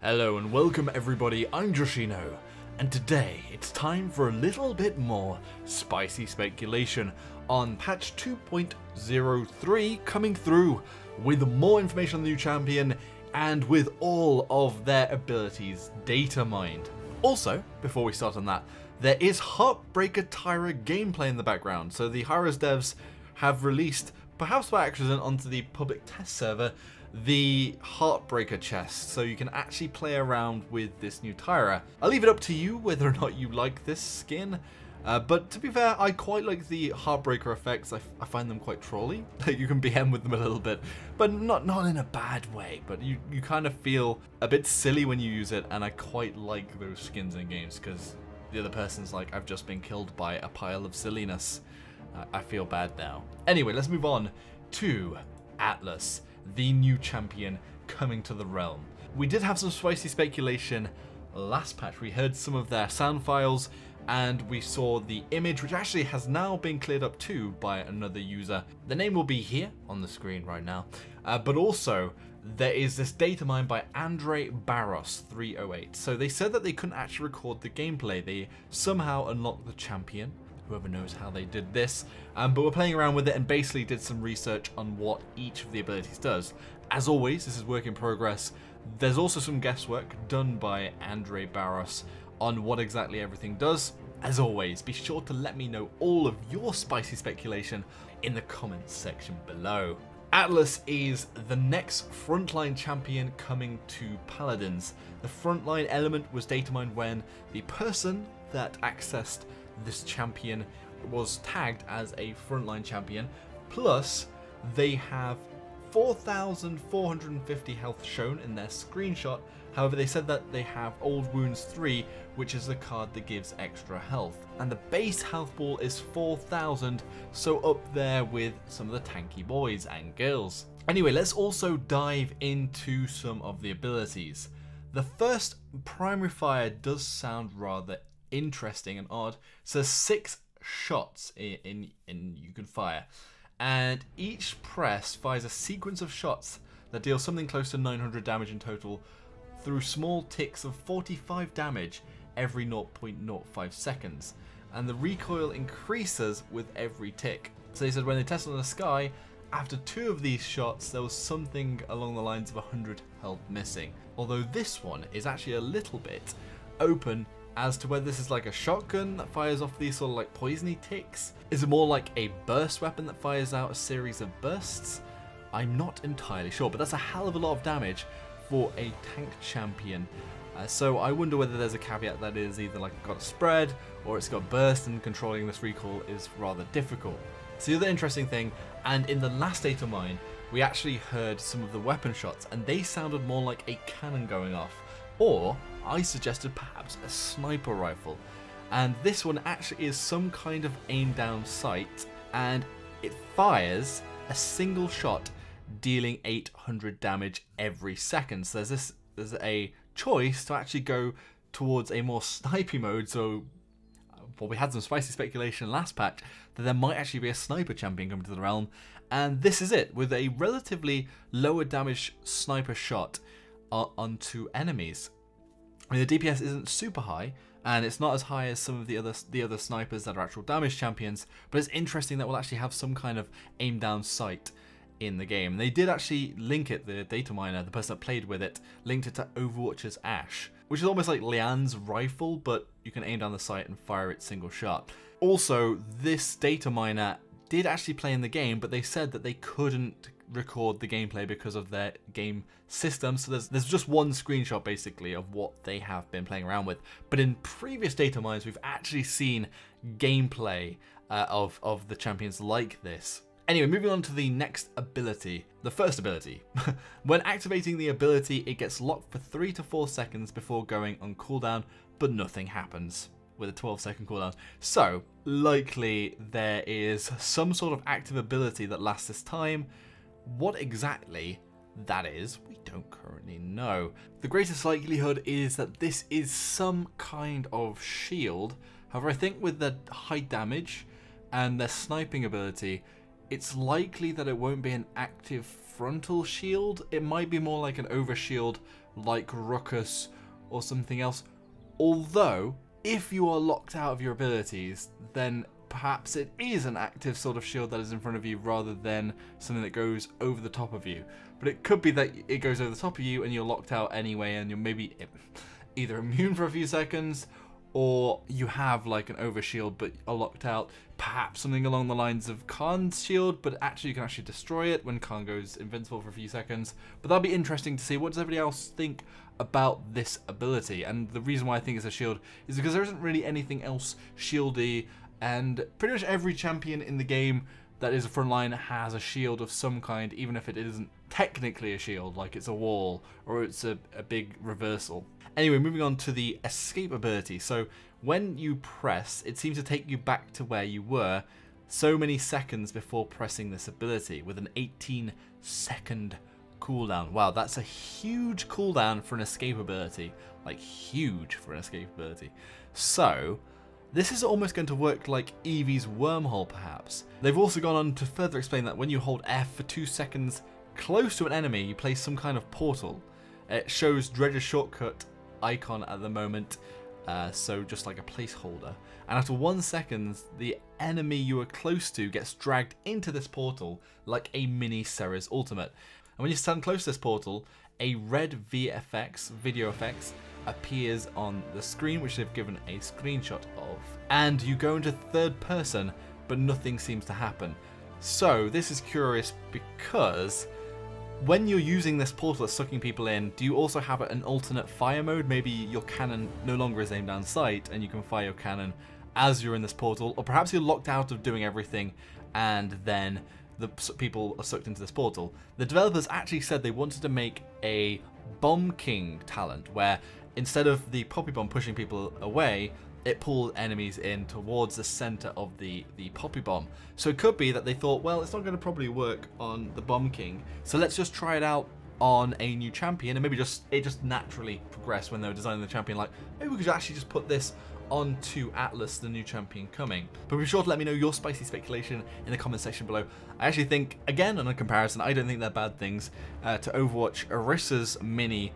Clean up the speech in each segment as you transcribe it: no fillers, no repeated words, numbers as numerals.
Hello and welcome everybody, I'm Joshino, and today it's time for a little bit more spicy speculation on patch 2.03 coming through with more information on the new champion and with all of their abilities data mined. Also, before we start on that, there is Heartbreaker Tyra gameplay in the background, so the hi-rez devs have released, perhaps by accident onto the public test server, the Heartbreaker chest, so you can actually play around with this new Tyra. I'll leave it up to you whether or not you like this skin, but to be fair, I quite like the Heartbreaker effects. I find them quite trolly. You can BM with them a little bit, but not in a bad way, but you kind of feel a bit silly when you use it, and I quite like those skins in games, because the other person's like, I've just been killed by a pile of silliness. I feel bad now. Anyway, let's move on to Atlas, the new champion coming to the realm. We did have some spicy speculation last patch. We heard some of their sound files and we saw the image, which actually has now been cleared up too by another user. The name will be here on the screen right now, but also there is this data mine by Andre Barros 308. So they said that they couldn't actually record the gameplay. They somehow unlocked the champion. Whoever knows how they did this, but we're playing around with it and basically did some research on what each of the abilities does. As always, this is work in progress. There's also some guesswork done by Andre Barros on what exactly everything does. As always, be sure to let me know all of your spicy speculation in the comments section below. Atlas is the next frontline champion coming to Paladins. The frontline element was data mined when the person that accessed this champion was tagged as a frontline champion, plus they have 4,450 health shown in their screenshot. However, they said that they have Old Wounds 3, which is the card that gives extra health, and the base health ball is 4,000, so up there with some of the tanky boys and girls. Anyway, let's also dive into some of the abilities. The first, Primary Fire, does sound rather interesting and odd. So 6 shots in you can fire, and each press fires a sequence of shots that deal something close to 900 damage in total through small ticks of 45 damage every 0.05 seconds, and the recoil increases with every tick. So they said when they tested on the sky, after 2 of these shots there was something along the lines of 100 health missing, although this one is actually a little bit open as to whether this is like a shotgun that fires off these sort of like poisony ticks. Is it more like a burst weapon that fires out a series of bursts? I'm not entirely sure, but that's a hell of a lot of damage for a tank champion. So I wonder whether there's a caveat that is either like got a spread or it's got burst, and controlling this recoil is rather difficult. So the other interesting thing, and in the last data mine, we actually heard some of the weapon shots and they sounded more like a cannon going off. Or I suggested perhaps a sniper rifle, and this one actually is some kind of aim down sight, and it fires a single shot dealing 800 damage every second. So there's a choice to actually go towards a more snipey mode. So well, we had some spicy speculation last patch that there might actually be a sniper champion coming to the realm, and this is it, with a relatively lower damage sniper shot onto enemies. I mean, the DPS isn't super high, and it's not as high as some of the other snipers that are actual damage champions, but it's interesting that we'll actually have some kind of aim down sight in the game. They did actually link it, the data miner, the person that played with it, linked it to Overwatch's Ash, which is almost like Lian's rifle, but you can aim down the sight and fire it single shot. Also, this data miner did actually play in the game, but they said that they couldn't record the gameplay because of their game system. So there's just one screenshot basically of what they have been playing around with. But in previous data mines, we've actually seen gameplay of the champions like this. Anyway, moving on to the next ability, the first ability. When activating the ability, it gets locked for 3 to 4 seconds before going on cooldown, but nothing happens with a 12-second cooldown. So likely there is some sort of active ability that lasts this time. What exactly that is, we don't currently know. The greatest likelihood is that this is some kind of shield. However, I think with the high damage and their sniping ability, it's likely that it won't be an active frontal shield. It might be more like an overshield like Ruckus or something else. Although, if you are locked out of your abilities, then perhaps it is an active sort of shield that is in front of you rather than something that goes over the top of you. But it could be that it goes over the top of you and you're locked out anyway, and you're maybe either immune for a few seconds, or you have like an overshield but are locked out. Perhaps something along the lines of Khan's shield, but actually you can actually destroy it when Khan goes invincible for a few seconds. But that'll be interesting to see. What does everybody else think about this ability? And the reason why I think it's a shield is because there isn't really anything else shieldy, and pretty much every champion in the game that is a frontline has a shield of some kind, even if it isn't technically a shield, like it's a wall or it's a big reversal. Anyway, moving on to the escape ability. So when you press, it seems to take you back to where you were so many seconds before pressing this ability, with an 18-second cooldown. Wow, that's a huge cooldown for an escape ability. Like, huge for an escape ability. So this is almost going to work like Eevee's wormhole, perhaps. They've also gone on to further explain that when you hold F for 2 seconds close to an enemy, you place some kind of portal. It shows Dredge's shortcut icon at the moment, so just like a placeholder. And after 1 second, the enemy you are close to gets dragged into this portal like a mini hi-rez ultimate. And when you stand close to this portal, a red VFX, video effects, appears on the screen, which they've given a screenshot of. And you go into third person, but nothing seems to happen. So this is curious because when you're using this portal that's sucking people in, do you also have an alternate fire mode? Maybe your cannon no longer is aimed down sight and you can fire your cannon as you're in this portal, or perhaps you're locked out of doing everything and then the people are sucked into this portal. The developers actually said they wanted to make a Bomb King talent where instead of the Poppy Bomb pushing people away, it pulled enemies in towards the center of the Poppy Bomb. So it could be that they thought, well, it's not going to probably work on the Bomb King, so let's just try it out on a new champion. And maybe it just naturally progressed when they were designing the champion, like, maybe we could actually just put this onto Atlas, the new champion coming. But be sure to let me know your spicy speculation in the comment section below. I actually think, again, on a comparison, I don't think they're bad things. To Overwatch, Orissa's mini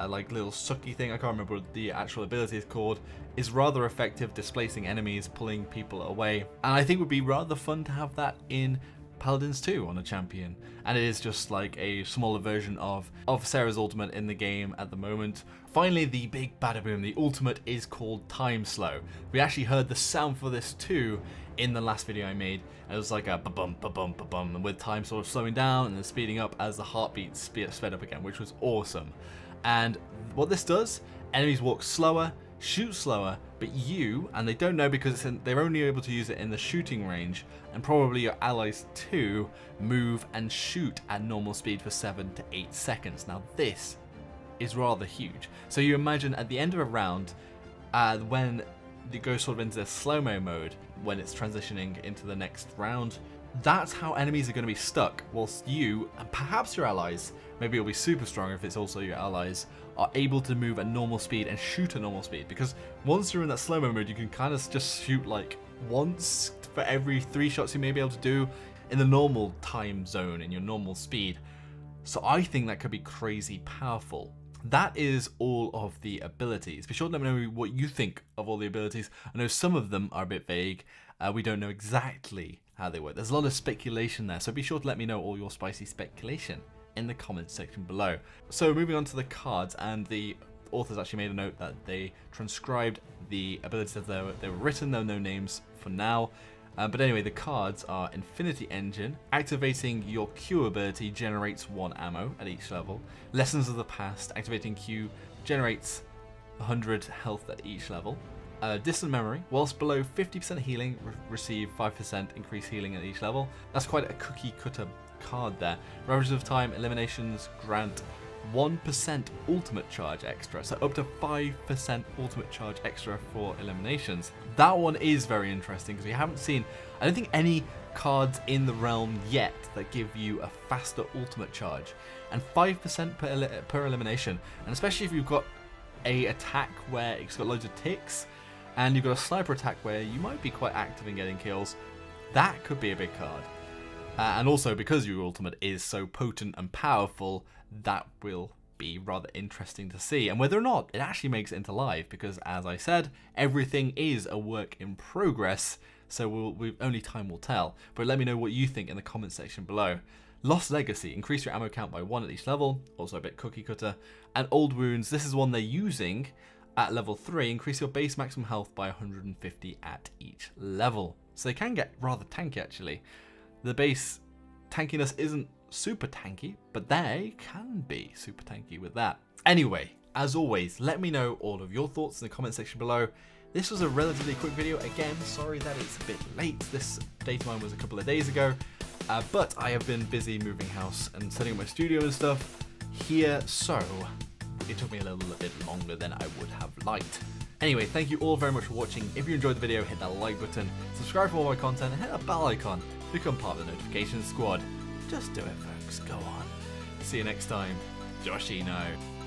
like little sucky thing, I can't remember what the actual ability is called, is rather effective displacing enemies, pulling people away. And I think it would be rather fun to have that in Paladins 2 on a champion. And it is just like a smaller version of hi-rez ultimate in the game at the moment. Finally, the big badaboom, the ultimate is called Time Slow. We actually heard the sound for this too in the last video I made. It was like a ba-bum, ba-bum, ba-bum, and with time sort of slowing down and then speeding up as the heartbeat sped up again, which was awesome. And what this does, enemies walk slower, shoot slower, but you, and they don't know because they're only able to use it in the shooting range, and probably your allies too, move and shoot at normal speed for 7 to 8 seconds. Now this is rather huge. So you imagine at the end of a round, when it goes sort of into the slow-mo mode, when it's transitioning into the next round, that's how enemies are going to be stuck, whilst you, and perhaps your allies, maybe it'll be super strong if it's also your allies, are able to move at normal speed and shoot at normal speed. Because once you're in that slow-mo mode, you can kind of just shoot like once for every 3 shots you may be able to do in the normal time zone, in your normal speed. So I think that could be crazy powerful. That is all of the abilities. Be sure to let me know what you think of all the abilities. I know some of them are a bit vague. We don't know exactly how they work. There's a lot of speculation there, so be sure to let me know all your spicy speculation in the comments section below. So moving on to the cards, and the authors actually made a note that they transcribed the abilities as they were written. There are no names for now. But anyway, the cards are Infinity Engine. Activating your Q ability generates 1 ammo at each level. Lessons of the Past. Activating Q generates 100 health at each level. Distant Memory. Whilst below 50% healing, receive 5% increased healing at each level. That's quite a cookie cutter card there. Ravages of Time. Eliminations grant 1% ultimate charge extra, so up to 5% ultimate charge extra for eliminations. That one is very interesting because we haven't seen, I don't think, any cards in the realm yet that give you a faster ultimate charge, and 5% per elimination. And especially if you've got a attack where it's got loads of ticks, and you've got a sniper attack where you might be quite active in getting kills, that could be a big card. And also because your ultimate is so potent and powerful, that will be rather interesting to see, and whether or not it actually makes it into live, because as I said, everything is a work in progress, so only time will tell. But let me know what you think in the comment section below. Lost Legacy, increase your ammo count by 1 at each level, also a bit cookie cutter. And Old Wounds, this is one they're using at level 3, increase your base maximum health by 150 at each level. So they can get rather tanky actually. The base tankiness isn't super tanky, but they can be super tanky with that. Anyway, as always, let me know all of your thoughts in the comment section below. This was a relatively quick video. Again, sorry that it's a bit late. This data mine was a couple of days ago. But I have been busy moving house and setting up my studio and stuff here, so it took me a little bit longer than I would have liked. Anyway, thank you all very much for watching. If you enjoyed the video, hit that like button, subscribe for more of my content, and hit that bell icon to become part of the notification squad. Just do it, folks. Go on. See you next time. Joshino.